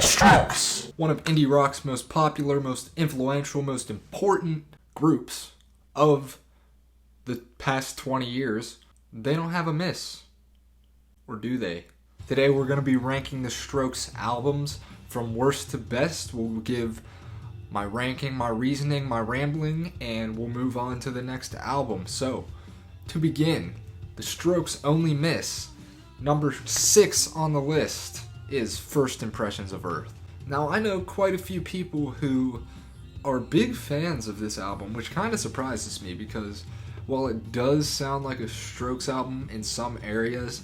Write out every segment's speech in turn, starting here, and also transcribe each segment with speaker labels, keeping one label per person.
Speaker 1: Strokes! One of indie rock's most popular, most influential, most important groups of the past 20 years. They don't have a miss. Or do they? Today we're going to be ranking the Strokes albums from worst to best. We'll give my ranking, my reasoning, my rambling, and we'll move on to the next album. So, to begin, the Strokes' only miss, number 6 on the list, is First Impressions of Earth. Now, I know quite a few people who are big fans of this album, which kind of surprises me because while it does sound like a Strokes album in some areas,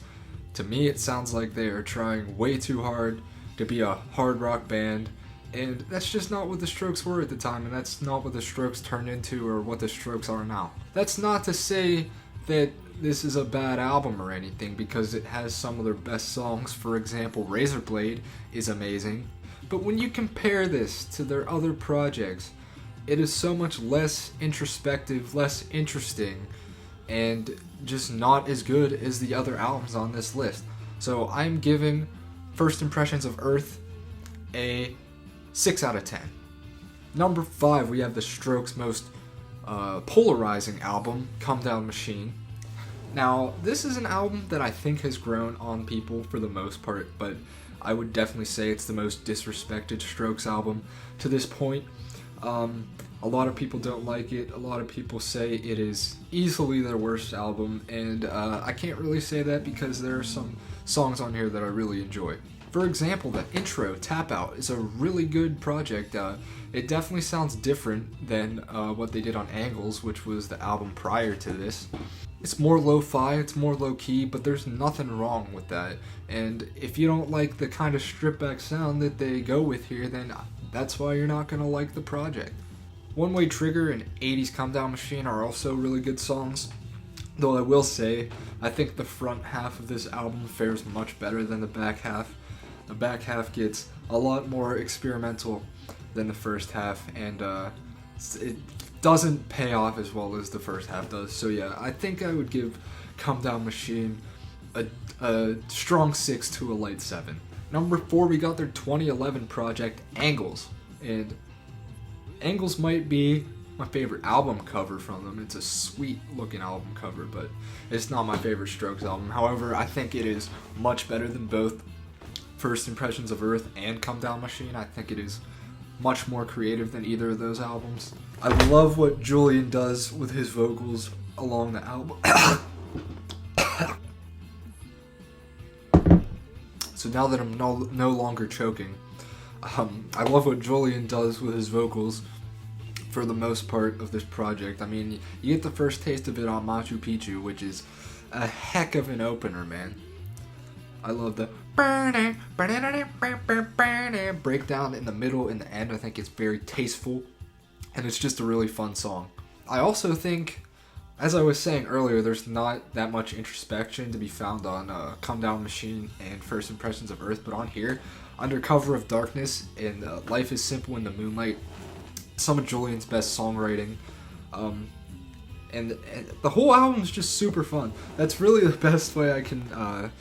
Speaker 1: to me it sounds like they are trying way too hard to be a hard rock band, and that's just not what the Strokes were at the time, and that's not what the Strokes turned into or what the Strokes are now. That's not to say that this is a bad album or anything, because it has some of their best songs. For example, Razorblade is amazing. But when you compare this to their other projects, it is so much less introspective, less interesting, and just not as good as the other albums on this list. So I'm giving First Impressions of Earth a 6 out of 10. Number 5, we have the Strokes' most polarizing album, Come Down Machine. Now, this is an album that I think has grown on people for the most part, but I would definitely say it's the most disrespected Strokes album to this point. A lot of people don't like it. A lot of people say it is easily their worst album, and I can't really say that because there are some songs on here that I really enjoy. For example, the intro, Tap Out, is a really good project. It definitely sounds different than what they did on Angles, which was the album prior to this. It's more lo-fi, it's more low-key, but there's nothing wrong with that. And if you don't like the kind of stripped-back sound that they go with here, then that's why you're not going to like the project. One Way Trigger and 80s Come Down Machine are also really good songs. Though I will say, I think the front half of this album fares much better than the back half. The back half gets a lot more experimental than the first half, and it doesn't pay off as well as the first half does. So yeah, I think I would give Come Down Machine a strong 6 to a light 7. Number 4, we got their 2011 project, Angles. And Angles might be my favorite album cover from them. It's a sweet looking album cover, but it's not my favorite Strokes album. However, I think it is much better than both First Impressions of Earth and Come Down Machine. I think it is much more creative than either of those albums. I love what Julian does with his vocals along the album. So now that I'm no longer choking, I love what Julian does with his vocals for the most part of this project. I mean, you get the first taste of it on Machu Picchu, which is a heck of an opener, man. I love the breakdown in the middle and the end. I think it's very tasteful, and it's just a really fun song. I also think, as I was saying earlier, there's not that much introspection to be found on Come Down Machine and First Impressions of Earth, but on here, Under Cover of Darkness and Life is Simple in the Moonlight, some of Julian's best songwriting, and the whole album is just super fun. That's really the best way I can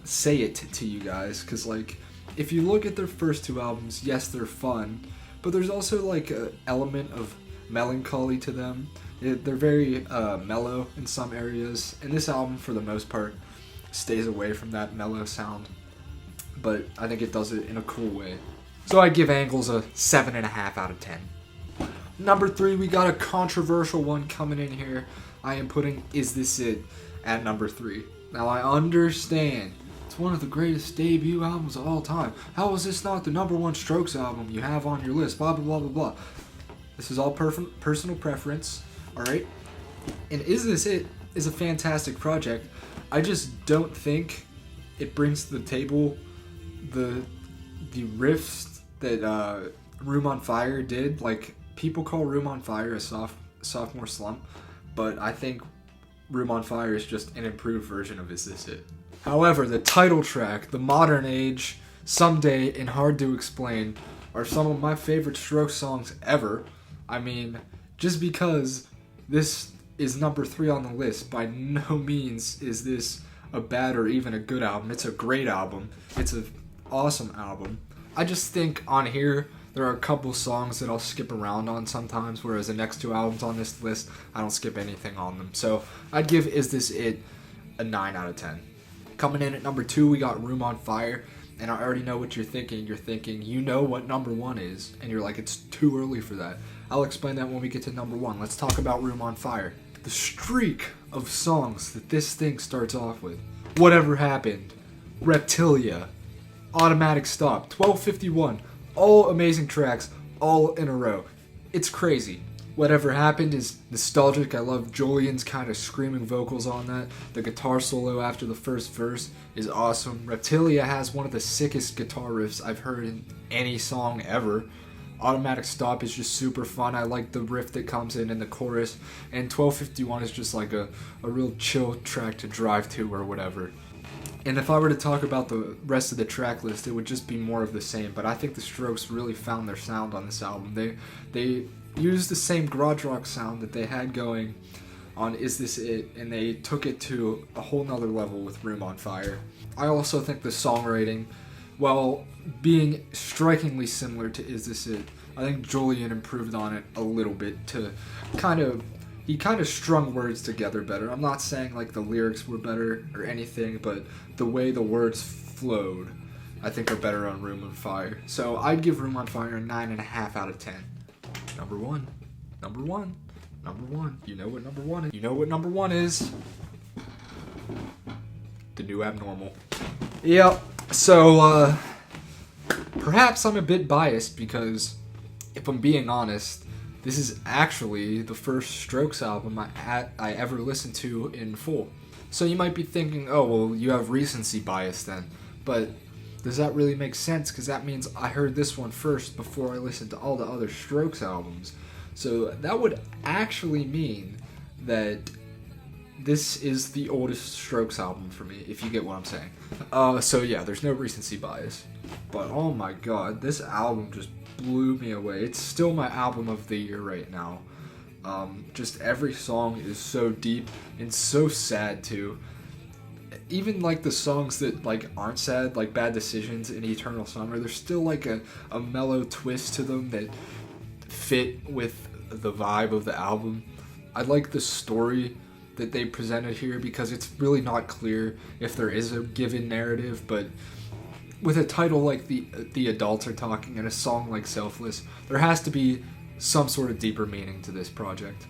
Speaker 1: say it to you guys, because like, if you look at their first two albums, yes, they're fun, but there's also like an element of melancholy to them. They're very mellow in some areas, and this album for the most part stays away from that mellow sound, but I think it does it in a cool way. So I give Angles a 7.5 out of 10. Number 3, we got a controversial one coming in here. I am putting Is This It at number 3. Now I understand it's one of the greatest debut albums of all time. How is this not the number 1 Strokes album you have on your list? Blah, blah, blah, blah, blah. This is all personal preference, alright? And Is This It is a fantastic project. I just don't think it brings to the table the riffs that Room on Fire did. Like, people call Room on Fire a sophomore slump, but I think Room on Fire is just an improved version of Is This It. However, the title track, The Modern Age, Someday, and Hard to Explain are some of my favorite Strokes songs ever. I mean, just because this is number 3 on the list, by no means is this a bad or even a good album. It's a great album. It's an awesome album. I just think on here, there are a couple songs that I'll skip around on sometimes, whereas the next two albums on this list, I don't skip anything on them. So I'd give Is This It a 9 out of 10. Coming in at number 2, we got Room on Fire. And I already know what you're thinking. You're thinking, you know what number 1 is. And you're like, it's too early for that. I'll explain that when we get to number 1. Let's talk about Room on Fire. The streak of songs that this thing starts off with. Whatever Happened, Reptilia, Automatic Stop, 1251. All amazing tracks, all in a row. It's crazy. Whatever Happened is nostalgic. I love Julian's kind of screaming vocals on that. The guitar solo after the first verse is awesome. Reptilia has one of the sickest guitar riffs I've heard in any song ever. Automatic Stop is just super fun. I like the riff that comes in the chorus. And 1251 is just like a real chill track to drive to or whatever. And if I were to talk about the rest of the track list, it would just be more of the same. But I think the Strokes really found their sound on this album. They used the same garage rock sound that they had going on Is This It, and they took it to a whole nother level with Room on Fire. I also think the songwriting, while being strikingly similar to Is This It, I think Julian improved on it a little bit to he kind of strung words together better. I'm not saying like the lyrics were better or anything, but the way the words flowed, I think are better on Room on Fire. So I'd give Room on Fire a 9.5 out of 10. Number one. You know what number 1 is. You know what number 1 is. The New Abnormal. Yep. So, perhaps I'm a bit biased because, if I'm being honest, this is actually the first Strokes album I ever listened to in full. So you might be thinking, oh, well, you have recency bias then. But does that really make sense? Because that means I heard this one first before I listened to all the other Strokes albums. So that would actually mean that this is the oldest Strokes album for me, if you get what I'm saying. So yeah, there's no recency bias. But oh my god, this album just blew me away. It's still my album of the year right now. Just every song is so deep and so sad too. Even like the songs that like aren't sad, like Bad Decisions and Eternal Summer, there's still like a mellow twist to them that fit with the vibe of the album. I like the story that they presented here because it's really not clear if there is a given narrative, but with a title like the Adults Are Talking and a song like Selfless, there has to be some sort of deeper meaning to this project.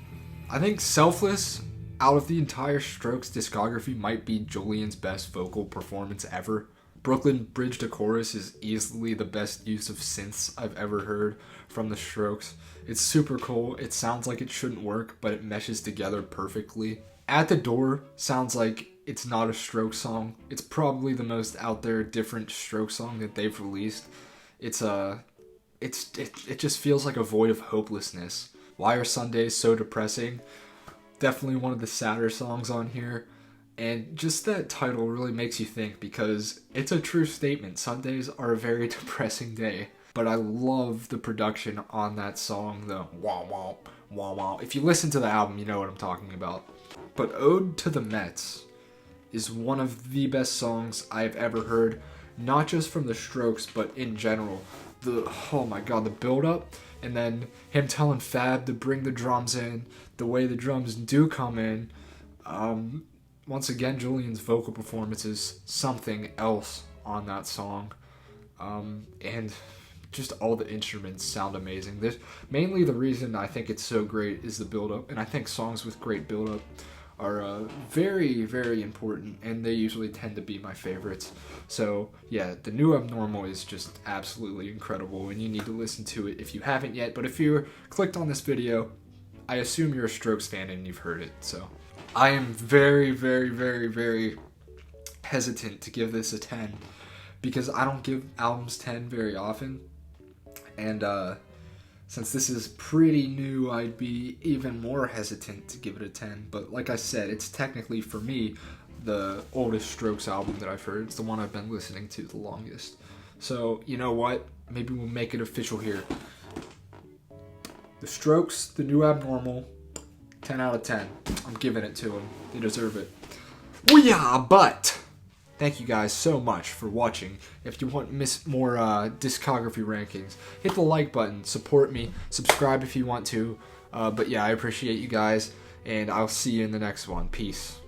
Speaker 1: I think Selfless, out of the entire Strokes discography, might be Julian's best vocal performance ever. Brooklyn Bridge to Chorus is easily the best use of synths I've ever heard from the Strokes. It's super cool. It sounds like it shouldn't work, but it meshes together perfectly. At the Door sounds like it's not a Strokes song. It's probably the most out there different Strokes song that they've released. It just feels like a void of hopelessness. Why Are Sundays So Depressing? Definitely one of the sadder songs on here. And just that title really makes you think because it's a true statement. Sundays are a very depressing day. But I love the production on that song, the wah wah wah wah. If you listen to the album, you know what I'm talking about. But Ode to the Mets is one of the best songs I've ever heard, not just from the Strokes, but in general. Oh my god, the build up, and then him telling Fab to bring the drums in, the way the drums do come in. Once again, Julian's vocal performance is something else on that song. And just all the instruments sound amazing. Mainly the reason I think it's so great is the build-up, and I think songs with great build-up are very, very important, and they usually tend to be my favorites. So yeah, The New Abnormal is just absolutely incredible, and you need to listen to it if you haven't yet. But if you clicked on this video, I assume you're a Strokes fan and you've heard it. So I am very, very, very, very hesitant to give this a 10 because I don't give albums 10 very often. And since this is pretty new, I'd be even more hesitant to give it a 10. But like I said, it's technically, for me, the oldest Strokes album that I've heard. It's the one I've been listening to the longest. So, you know what? Maybe we'll make it official here. The Strokes, The New Abnormal, 10 out of 10. I'm giving it to them. They deserve it. Well, yeah, but Thank you guys so much for watching. If you want more discography rankings, hit the like button, support me, subscribe if you want to. But yeah, I appreciate you guys, and I'll see you in the next one. Peace.